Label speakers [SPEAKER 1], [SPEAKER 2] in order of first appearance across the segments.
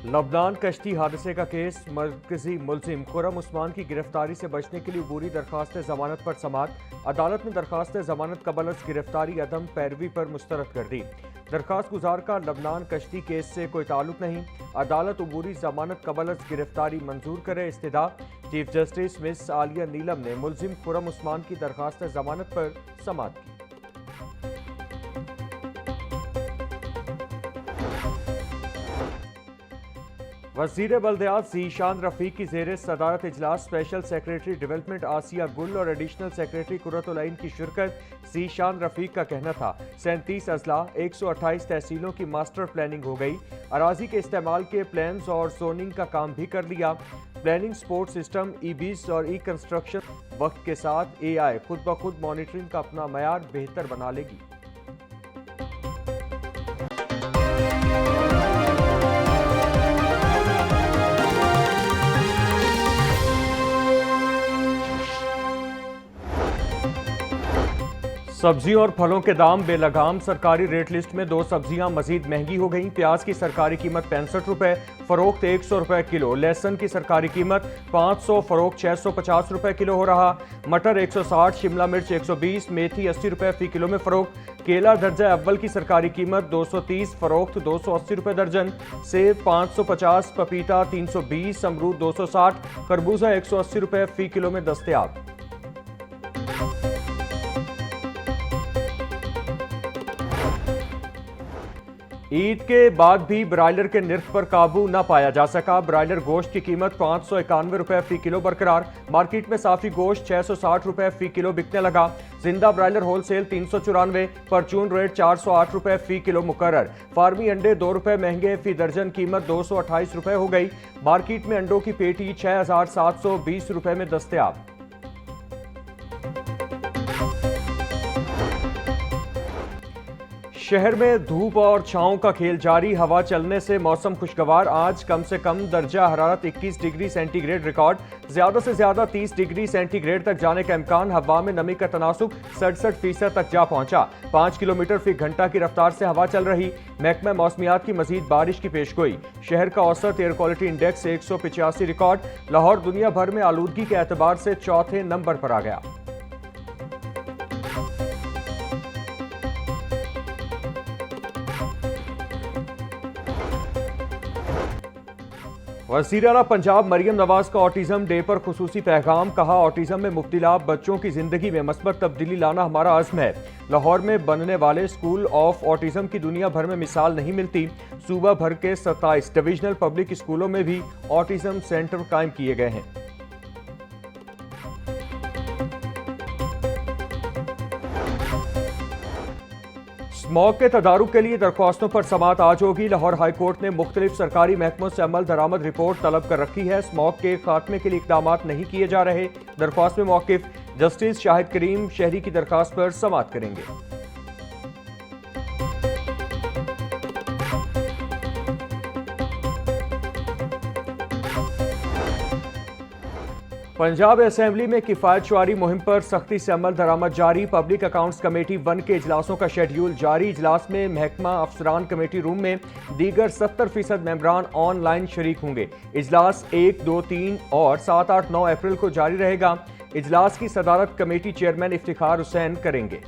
[SPEAKER 1] लबनान कश्ती हादसे का केस, मरकजी मुलजिम खुर्रम उस्मान की गिरफ्तारी से बचने के लिए अबूरी दरखास्त जमानत पर समात। अदालत ने दरखास्त जमानत कबल अज गिरफ्तारी अदम पैरवी पर मुस्तरद कर दी। दरखास्त गुजार का लबनान कश्ती केस से कोई ताल्लुक नहीं। अदालत अबूरी जमानत कबल अज गिरफ्तारी मंजूर करे इस्तदा। चीफ जस्टिस मिस आलिया नीलम ने मुलजिम खुर्रम उस्मान की दरखास्त जमानत पर समात की। वज़ीर बल्दियात ज़ीशान रफ़ीक की ज़ेर सदारत इजलास स्पेशल सेक्रेटरी डेवलपमेंट आसिया गुल और एडिशनल सेक्रेटरी कुर्रतुल ऐन की शिरकत। ज़ीशान रफ़ीक का कहना था 37 अजला 128 तहसीलों की मास्टर प्लानिंग हो गई। अराजी के इस्तेमाल के प्लान्स और जोनिंग का काम भी कर लिया। प्लानिंग सपोर्ट सिस्टम ई-बीस और ई कंस्ट्रक्शन वक्त के साथ AI खुद ब खुद मॉनिटरिंग का अपना मयार बेहतर बना लेगी। सब्जियों और फलों के दाम बेलगाम, सरकारी रेट लिस्ट में 2 सब्जियां मजीद महंगी हो गईं। प्याज की सरकारी कीमत 65 रुपए, फरोख्त 100 रुपए किलो। लहसुन की सरकारी कीमत 500, फरोख्त 650 रुपए किलो हो रहा। मटर 160, शिमला मिर्च 120, मेथी 80 रुपए फी किलो में फरोख्त। केला दर्जा अव्वल की सरकारी कीमत 230, फरोख्त 280 रुपए दर्जन। सेब 550, पपीता 320, अमरूद 260, खरबूजा 180 रुपए फी किलो में दस्तयाब। ईद के बाद भी ब्रायलर के निर्ख पर काबू न पाया जा सका। ब्रायलर गोश्त की कीमत 591 रुपए फी किलो बरकरार। मार्केट में साफी गोश्त 660 रुपए फी किलो बिकने लगा। जिंदा ब्रायलर होलसेल 394, परचून रेट 408 रुपए फी किलो मुकर्रर। फार्मी अंडे 2 रुपए महंगे, फी दर्जन कीमत 228 रुपए हो गई। मार्केट में अंडों की पेटी 6720 रुपए में दस्तयाब। शहर में धूप और छांव का खेल जारी, हवा चलने से मौसम खुशगवार। आज कम से कम दर्जा हरारत 21 डिग्री सेंटीग्रेड रिकॉर्ड, ज्यादा से ज्यादा 30 डिग्री सेंटीग्रेड तक जाने का इम्कान। हवा में नमी का तनासुब 67% तक जा पहुंचा। 5 किलोमीटर फी घंटा की रफ्तार से हवा चल रही। महकमा मौसमियात की मजीद बारिश की पेशगोई। शहर का औसत air quality index 185 record. Lahore दुनिया भर में आलूदगी के एतबार से चौथे नंबर पर आ गया। वज़ीर आला पंजाब मरियम नवाज का ऑटिज्म डे पर खुसूसी पैगाम। कहा, ऑटिज्म में मुब्तला बच्चों की जिंदगी में मस्बत तब्दीली लाना हमारा अज़्म है। लाहौर में बनने वाले स्कूल ऑफ ऑटिज्म की दुनिया भर में मिसाल नहीं मिलती। सूबा भर के 27 डिविजनल पब्लिक स्कूलों में भी ऑटिज्म सेंटर कायम किए गए हैं। स्मॉग के तदारुक के लिए दरख्वास्तों पर समात आज होगी। लाहौर हाईकोर्ट ने मुख्तलिफ सरकारी महकमों से अमल दरामद रिपोर्ट तलब कर रखी है। स्मॉग के खात्मे के लिए इकदाम नहीं किए जा रहे। दरख्वास्त में मौकिफ जस्टिस शाहिद करीम शहरी की दरख्वास्त पर समात करेंगे। पंजाब असेंबली में किफायतशुमारी मुहिम पर सख्ती से अमल दरामद जारी। पब्लिक अकाउंट्स कमेटी 1 के इजलासों का शेड्यूल जारी। इजलास में महकमा अफसरान कमेटी रूम में दीगर 70% मेंबरान ऑनलाइन शरीक होंगे। इजलास 1, 2, 3 और 7, 8, 9 अप्रैल को जारी रहेगा। इजलास की सदारत कमेटी चेयरमैन इफ्तिखार हुसैन करेंगे।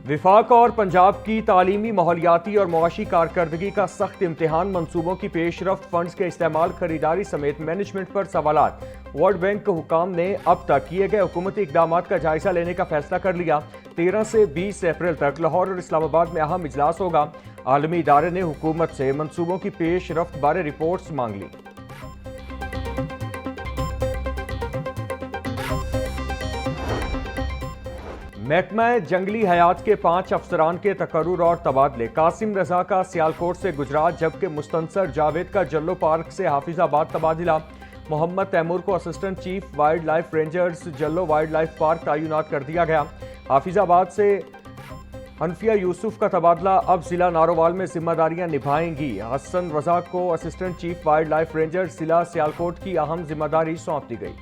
[SPEAKER 1] विफाक और पंजाब की तालीमी, माहौलियाती और मुआशी कारकर्दगी का सख्त इम्तिहान। मंसूबों की पेशरफ्त, फंड्स के इस्तेमाल, खरीदारी समेत मैनेजमेंट पर सवालात। वर्ल्ड बैंक के हुकाम ने अब तक किए गए हुकूमती इकदाम का जायजा लेने का फैसला कर लिया। 13 से 20 अप्रैल तक लाहौर और इस्लामाबाद में अहम इजलास होगा। आलमी इदारे ने हुकूमत से मंसूबों की पेशरफ्त बारे रिपोर्ट्स मांग ली। महकमा जंगली हयात के 5 अफसरान के तकर्रुर और तबादले। कासिम रजा का सियालकोट से गुजरात, जबकि मुस्तनसर जावेद का जल्लो पार्क से हाफिजाबाद तबादला। मोहम्मद तैमूर को assistant chief wildlife rangers Jallo wildlife park तैनात कर दिया गया। हाफिजाबाद से हनफिया यूसुफ का तबादला, अब जिला नारोवाल में जिम्मेदारियां निभाएंगी। हसन रजा को assistant chief wildlife rangers जिला सियालकोट की अहम जिम्मेदारी सौंप दी गई।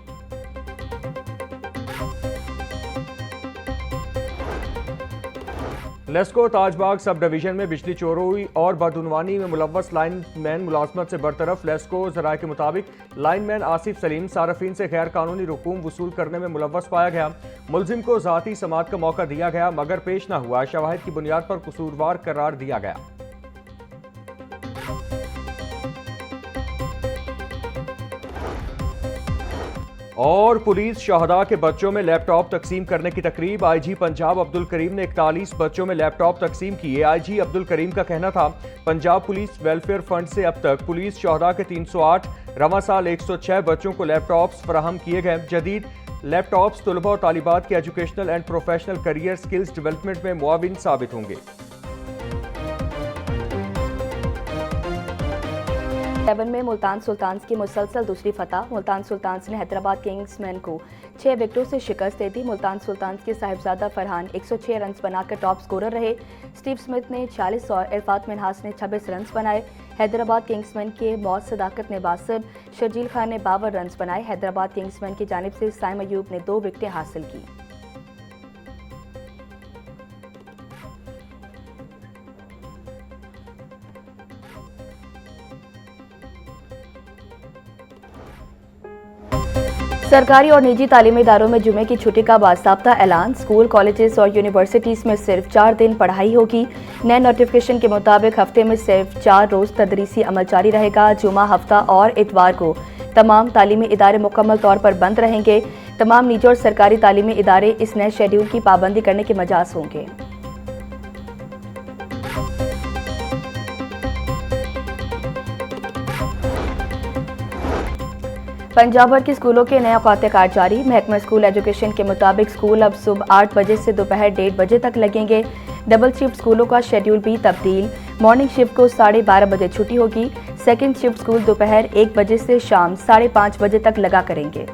[SPEAKER 1] लेस्को ताजबाग सब डिवीजन में बिजली चोरी और बदउनवानी में मुलव्वस लाइनमैन मुलाजमत से बरतरफ। लेस्को जराये के मुताबिक लाइनमैन आसिफ सलीम सारफीन से गैर कानूनी रकूम वसूल करने में मुलव्वस पाया गया। मुलजिम को जाती समात का मौका दिया गया मगर पेश न हुआ। शवाहिद की बुनियाद पर कसूरवार करार दिया गया। और पुलिस शहदा के बच्चों में लैपटॉप तकसीम करने की तकरीब। आईजी पंजाब अब्दुल करीम ने 41 बच्चों में लैपटॉप तकसीम किए। आईजी अब्दुल करीम का कहना था, पंजाब पुलिस वेलफेयर फंड से अब तक पुलिस शहदा के 308, रवां साल 106 बच्चों को लैपटॉप्स फराहम किए गए। जदीद लैपटॉप्स तलबा और तालिबात के educational and professional career skills development में मुआविन साबित होंगे।
[SPEAKER 2] 7 में मुल्तान सुल्तान्स की मुसलसल दूसरी फतह। मुल्तान सुल्तान्स ने हैदराबाद किंग्समैन को 6 विकेटों से शिकस्त दे दी। मुल्तान सुल्तान्स के साहिबजादा फरहान 106 रन बनाकर टॉप स्कोरर रहे। स्टीव स्मिथ ने 40 और इरफात मिनहास ने 26 रन बनाए। हैदराबाद किंग्समैन के मौत सदाकत ने 62, शर्जील खान ने 52 रन बनाए। हैदराबाद किंग्समैन की जानिब से साइम अयूब ने 2 विकेटें हासिल की। सरकारी और निजी तालीमी इदारों में जुमे की छुट्टी का बाज़ाब्ता ऐलान। स्कूल, कॉलेजेस और यूनिवर्सिटीज़ में सिर्फ 4 दिन पढ़ाई होगी। नए नोटिफिकेशन के मुताबिक हफ्ते में सिर्फ 4 रोज़ तदरीसी अमल जारी रहेगा। जुमा, हफ्ता और इतवार को तमाम तालीमी इदारे मुकम्मल तौर पर बंद रहेंगे। तमाम निजी और सरकारी तालीमी इदारे इस नए शेड्यूल की पाबंदी करने के मजाज होंगे। पंजाब भर के स्कूलों के नए औकात कार जारी। महकमा स्कूल एजुकेशन के मुताबिक स्कूल अब सुबह 8 बजे से दोपहर 1:30 बजे तक लगेंगे। डबल शिफ्ट स्कूलों का शेड्यूल भी तब्दील। मॉर्निंग शिफ्ट को 12:30 बजे छुट्टी होगी। सेकंड शिफ्ट स्कूल दोपहर 1 बजे से शाम 5:30 बजे तक लगा करेंगे।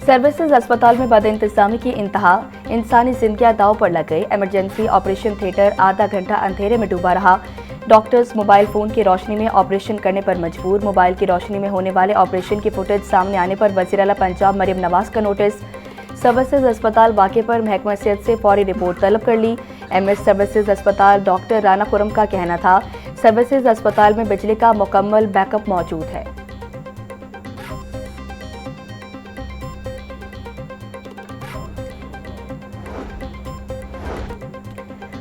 [SPEAKER 2] सर्विसेज अस्पताल में बदइंतजामी की इंतहा। इंसानी जिंदगियां दांव पर लग गई। इमरजेंसी ऑपरेशन थिएटर आधा घंटा अंधेरे में डूबा रहा। डॉक्टर्स मोबाइल फोन की रोशनी में ऑपरेशन करने पर मजबूर। मोबाइल की रोशनी में होने वाले ऑपरेशन की फुटेज सामने आने पर वज़ीर आला पंजाब मरियम नवाज का नोटिस। सर्विसेज अस्पताल वाक़े पर महकमा सेहत से फौरी रिपोर्ट तलब कर ली। MS सर्विसेज अस्पताल डॉक्टर राना खुरम का कहना था, सर्विसेज अस्पताल में बिजली का मुकम्मल बैकअप मौजूद है।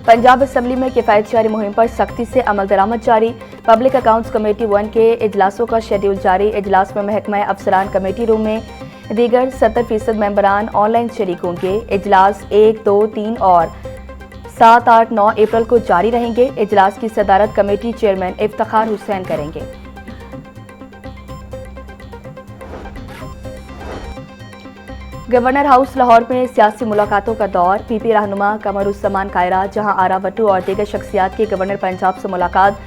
[SPEAKER 2] पंजाब असम्बली में किफ़ायत जारी मुहिम पर सख्ती से अमल दरामद जारी। पब्लिक अकाउंट्स कमेटी 1 के इजलासों का शेड्यूल जारी। इजलास में महकमा अफसरान कमेटी रूम में दीगर 70% मेंबरान ऑनलाइन शरीक होंगे। इजलास 1, 2, 3 और 7, 8, 9 अप्रैल को जारी रहेंगे। इजलास की सदारत कमेटी चेयरमैन इफ्तिखार हुसैन करेंगे। गवर्नर हाउस लाहौर में सियासी मुलाकातों का दौर। PP रहनुमा कमरुज़्ज़मान कायरा, जहां आरा भट्टू और दीगर शख्सियात की गवर्नर पंजाब से मुलाकात।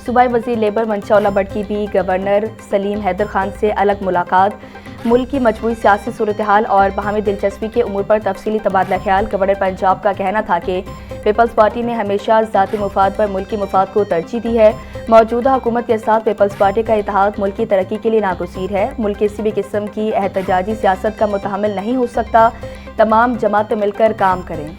[SPEAKER 2] सूबाई वज़ीर लेबर मंशा उल्ला भट्ट की भी गवर्नर सलीम हैदर खान से अलग मुलाकात। मुल्क की मजमूई सियासी सूरत हाल और बाहमी दिलचस्पी के उमूर पर तफसीली तबादला ख्याल। गवर्नर पंजाब का कहना था कि पीपल्स पार्टी ने हमेशा ज़ाती मुफाद पर मुल्की मुफाद को तरजीह दी है। मौजूदा हुकूमत के साथ पीपल्स पार्टी का इत्तेहाद मुल्की तरक्की के लिए नागुज़ीर है। मुल्क किसी भी किस्म की एहतजाजी सियासत का मुतहम्मिल नहीं हो सकता। तमाम जमातें मिलकर काम करें।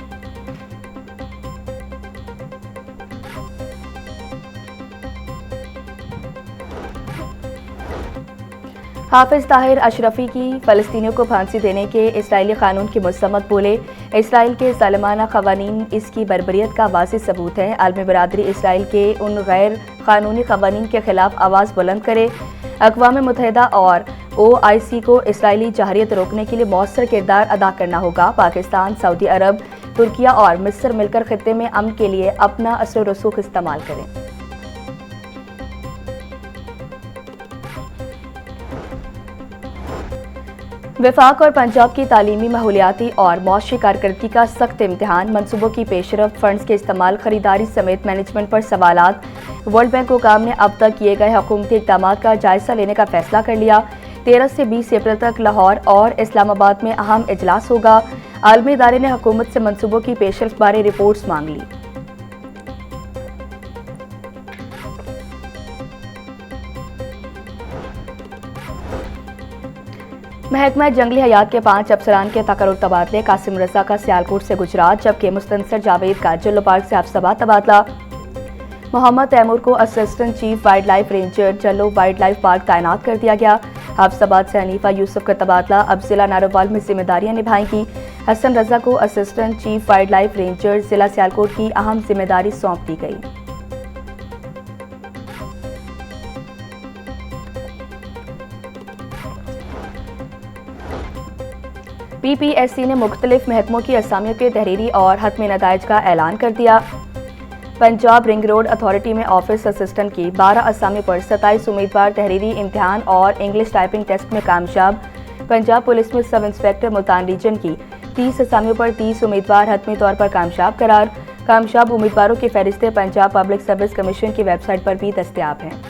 [SPEAKER 2] हाफिज ताहिर अशरफी की फ़लस्तीनियों को फांसी देने के इसराइली कानून की मज़म्मत बोले। इसराइल के ज़ालिमाना क़वानीन इसकी बर्बरियत का वाज़ेह सबूत है। आलमी बरादरी इसराइल के उन गैर कानूनी क़वानीन के खिलाफ आवाज़ बुलंद करे। अक़वाम मुत्तहिदा और OIC को इसराइली जहरियत रोकने के लिए मौसर किरदार अदा करना होगा। पाकिस्तान, सऊदी अरब, तुर्किया और मिस्र मिलकर खित्ते में अमन के लिए अपना असर रसूख इस्तेमाल करें। वफाक और पंजाब की तालीमी, माहौलियाती और मौशी कारकर्दगी का सख्त इम्तिहान। मनसूबों की पेशरफ, फंड्स के इस्तेमाल, खरीदारी समेत मैनेजमेंट पर सवालात। वर्ल्ड बैंक हुकाम ने अब तक किए गए हुकूमती इक़दामात का जायजा लेने का फैसला कर लिया। 13 से 20 अप्रैल तक लाहौर और इस्लामाबाद में अहम इजलास होगा। आलमी इदारे ने हुकूमत से मनसूबों की पेशरफ बारे रिपोर्ट्स मांग ली। महकमा जंगली हयात के 5 अफसरान के तकर्रुर तबादले। कासिम रजा का सियालकोट से गुजरात, जबकि मुस्तनसर जावेद का जुल्लू पार्क से हफ्साबाद तबादला। मोहम्मद तैमूर को assistant chief wildlife ranger Jallo wildlife park तैनात कर दिया गया। हफ्साबाद से हनीफा यूसुफ का तबादला। अब जिला नारोवाल में जिम्मेदारियां निभाएंगी। हसन रजा को assistant chief wildlife ranger जिला सियालकोट की अहम जिम्मेदारी सौंप दी गई। PPSC ने मुख्तलिफ महकमों की असामियों के तहरीरी और हतमी नताइज का ऐलान कर दिया। पंजाब रिंग रोड अथॉरिटी में ऑफिस असिस्टेंट की 12 असामियों पर 27 उम्मीदवार तहरीरी इम्तिहान और इंग्लिश टाइपिंग टेस्ट में कामयाब। पंजाब पुलिस में सब इंस्पेक्टर मुल्तान रीजन की 30 असामियों पर 30 उम्मीदवार हतमी तौर पर कामयाब करार। कामयाब उम्मीदवारों की फहरिस्तें पंजाब पब्लिक सर्विस कमीशन की वेबसाइट पर भी दस्तियाब हैं।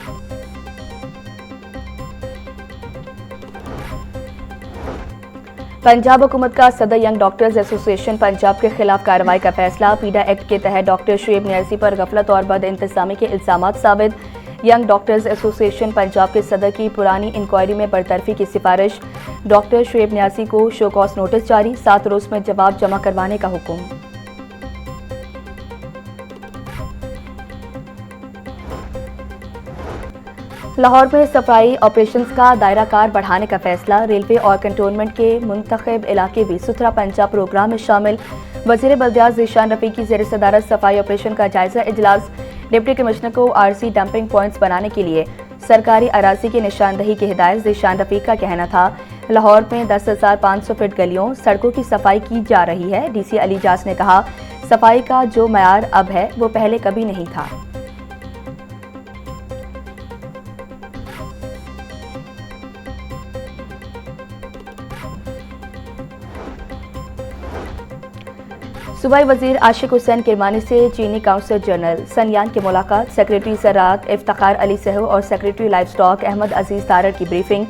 [SPEAKER 2] पंजाब हुकूमत का सदर यंग डॉक्टर्स एसोसिएशन पंजाब के खिलाफ कार्रवाई का फैसला। पीडा एक्ट के तहत डॉक्टर शुएब नियाज़ी पर गफलत और बद इंतजामी के इल्जामात साबित। यंग डॉक्टर्स एसोसिएशन पंजाब के सदर की पुरानी इंक्वायरी में बरतरफी की सिफारिश। डॉक्टर शुएब नियाज़ी को शो कॉज नोटिस जारी। 7 रोज में जवाब जमा करवाने का हुक्म। लाहौर में सफाई ऑपरेशंस का दायरा कार बढ़ाने का फैसला। रेलवे और कंटोनमेंट के मुंतखब इलाके भी सुथरा पंजाब प्रोग्राम में शामिल। वजीर बल्दियात ज़ीशान रफ़ी की ज़ेर सदारत सफाई ऑपरेशन का जायजा इजलास। डिप्टी कमिश्नर को RC डंपिंग पॉइंट्स बनाने के लिए सरकारी अराजी की निशानदही की हिदायत। ज़ीशान रफ़ी का कहना था लाहौर में 10,500 फीट गलियों सड़कों की सफाई की जा रही है। DC अली जास ने कहा सफाई का जो मयार अब है वो पहले कभी नहीं था। सूबाई वजीर आशिक हुसैन किरमानी से चीनी काउंसिल जनरल सनयान की मुलाकात। सेक्रेटरी ज़राअत इफ्तिखार अली सहू और सेक्रेटरी लाइफ स्टॉक अहमद अजीज तारर की ब्रीफिंग।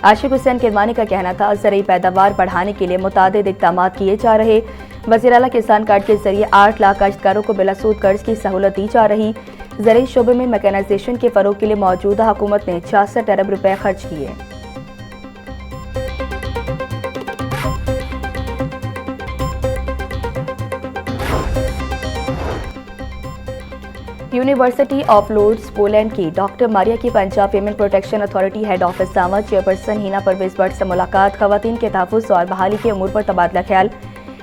[SPEAKER 2] आशिक हुसैन किरमानी का कहना था ज़रूरी पैदावार बढ़ाने के लिए मुतादिद इक़दाम किए जा रहे। वज़ीर आला किसान कार्ड के जरिए 8 लाख काश्तकारों को बिलासूद कर्ज की सहूलत दी जा रही। ज़रूरी शोबे में मैकेनाइजेशन के फ़रोग के लिए मौजूदा हुकूमत ने 66 अरब रुपए खर्च किए। यूनिवर्सिटी ऑफ लॉर्ड्स पोलैंड की डॉक्टर मारिया की Punjab women protection authority head office दामद चेयरपर्सन हिना परवेज भट्ट से मुलाकात। खवातीन के तहफ़्फ़ुज़ और बहाली के उमूर पर तबादला ख्याल।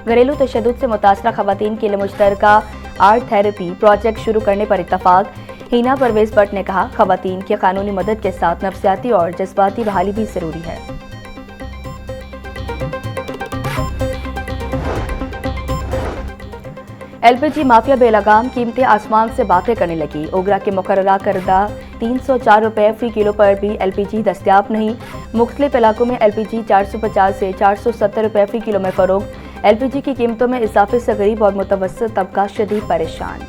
[SPEAKER 2] घरेलू तशद्दुद से मुतासरा खवातीन के लिए मुश्तरका आर्ट थेरेपी प्रोजेक्ट शुरू करने पर इत्तफाक। हिना परवेज भट्ट ने कहा खवातीन की कानूनी मदद के साथ नफ्सियाती और जज्बाती बहाली भी ज़रूरी है। LPG माफिया बेलगाम कीमतें आसमान से बातें करने लगी। ओगरा के मुकर्ररा करदा 304 रुपए फी किलो पर भी LPG दस्तियाब नहीं। मुख्तलिफ इलाकों में LPG 450 से 470 रुपए फी किलो में फरोख्त। LPG की कीमतों में इजाफे से गरीब और मुतवस्सित तबका शदीद परेशान।